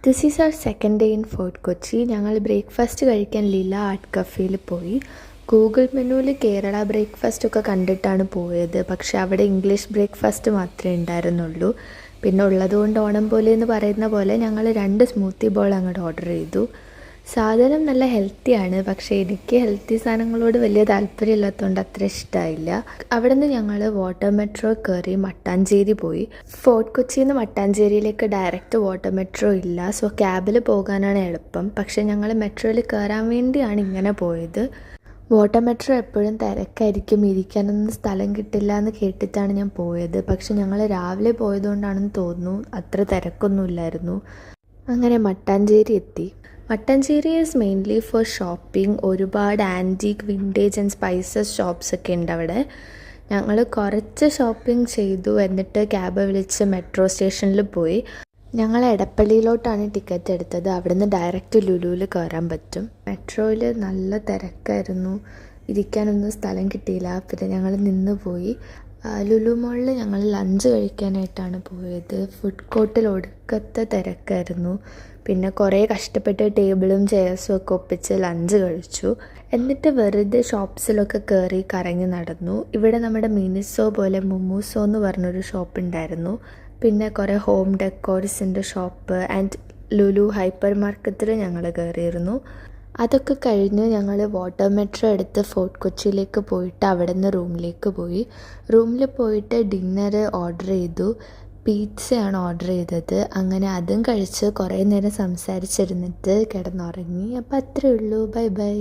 This is our second day in Fort Kochi. ഞങ്ങൾ breakfast കഴിക്കാൻ Leela art കഫേയിൽ പോയി. ഗൂഗിൾ മെനുവിൽ കേരള ബ്രേക്ക്ഫാസ്റ്റ് ഒക്കെ കണ്ടിട്ടാണ് പോയത്. പക്ഷെ അവിടെ ഇംഗ്ലീഷ് ബ്രേക്ക്ഫാസ്റ്റ് മാത്രമേ ഉണ്ടായിരുന്നുള്ളൂ. പിന്നെ ഉള്ളതുകൊണ്ട് ഓണം പോലെ എന്ന് പറയുന്ന പോലെ ഞങ്ങൾ 2 സ്മൂത്തി ബോൾ അങ്ങോട്ട് ഓർഡർ ചെയ്തു. സാധനം നല്ല ഹെൽത്തിയാണ്. പക്ഷേ എനിക്ക് ഹെൽത്തി സാധനങ്ങളോട് വലിയ താല്പര്യമില്ലാത്തതുകൊണ്ട് അത്ര ഇഷ്ടമായില്ല. അവിടെ നിന്ന് ഞങ്ങൾ വാട്ടർ മെട്രോ കയറി മട്ടാഞ്ചേരി പോയി. ഫോർട്ട് കൊച്ചിയിൽ നിന്ന് മട്ടാഞ്ചേരിയിലേക്ക് ഡയറക്റ്റ് വാട്ടർ മെട്രോ ഇല്ല. സോ ക്യാബിൽ പോകാനാണ് എളുപ്പം. പക്ഷേ ഞങ്ങൾ മെട്രോയിൽ കയറാൻ വേണ്ടിയാണ് ഇങ്ങനെ പോയത്. വാട്ടർ മെട്രോ എപ്പോഴും തിരക്കായിരിക്കും, ഇരിക്കാനൊന്നും സ്ഥലം കിട്ടില്ല എന്ന് കേട്ടിട്ടാണ് ഞാൻ പോയത്. പക്ഷെ ഞങ്ങൾ രാവിലെ പോയതുകൊണ്ടാണെന്ന് തോന്നുന്നു അത്ര തിരക്കൊന്നുമില്ലായിരുന്നു. അങ്ങനെ മട്ടാഞ്ചേരി എത്തി. Mattancherry is mainly for shopping. ഒരുപാട് antique, vintage and spices shops ഒക്കെ ഉണ്ട് അവിടെ. ഞങ്ങൾ കുറച്ച് ഷോപ്പിംഗ് ചെയ്തു. എന്നിട്ട് ക്യാബ് വിളിച്ച് മെട്രോ സ്റ്റേഷനിൽ പോയി. ഞങ്ങൾ എടപ്പള്ളിയിലോട്ടാണ് ടിക്കറ്റ് എടുത്തത്. അവിടെ നിന്ന് ഡയറക്റ്റ് ലുലുവിൽ കയറാൻ പറ്റും. മെട്രോയിൽ നല്ല തിരക്കായിരുന്നു, ഇരിക്കാനൊന്നും സ്ഥലം കിട്ടിയില്ല. പിന്നെ ഞങ്ങൾ നിന്ന് പോയി. ലുലു മോളിൽ ഞങ്ങൾ ലഞ്ച് കഴിക്കാനായിട്ടാണ് പോയത്. ഫുഡ് കോർട്ടിൽ ഒടുക്കത്തെ തിരക്കായിരുന്നു. പിന്നെ കുറേ കഷ്ടപ്പെട്ട് ടേബിളും ചെയർസും ഒക്കെ ഒപ്പിച്ച് ലഞ്ച് കഴിച്ചു. എന്നിട്ട് വെറുതെ ഷോപ്സിലൊക്കെ കയറി കറങ്ങി നടന്നു. ഇവിടെ നമ്മുടെ മിനിസോ പോലെ മുമൂസോ എന്ന് പറഞ്ഞൊരു ഷോപ്പ് ഉണ്ടായിരുന്നു. പിന്നെ കുറേ ഹോം ഡെക്കോർസിൻ്റെ ഷോപ്പ് ആൻഡ് ലുലു ഹൈപ്പർ മാർക്കറ്റിൽ ഞങ്ങൾ കയറിയിരുന്നു. അതൊക്കെ കഴിഞ്ഞ് ഞങ്ങൾ വാട്ടർ മെട്രോ എടുത്ത് ഫോർട്ട് കൊച്ചിയിലേക്ക് പോയിട്ട് അവിടെ നിന്ന് റൂമിലേക്ക് പോയി. റൂമിൽ പോയിട്ട് ഡിന്നർ ഓർഡർ ചെയ്തു. പിസ്സയാണ് ഓർഡർ ചെയ്തത്. അങ്ങനെ അതും കഴിച്ച് കുറേ നേരം സംസാരിച്ചിരുന്നിട്ട് കിടന്നുറങ്ങി. അപ്പോൾ അത്രയേ ഉള്ളൂ. Bye bye.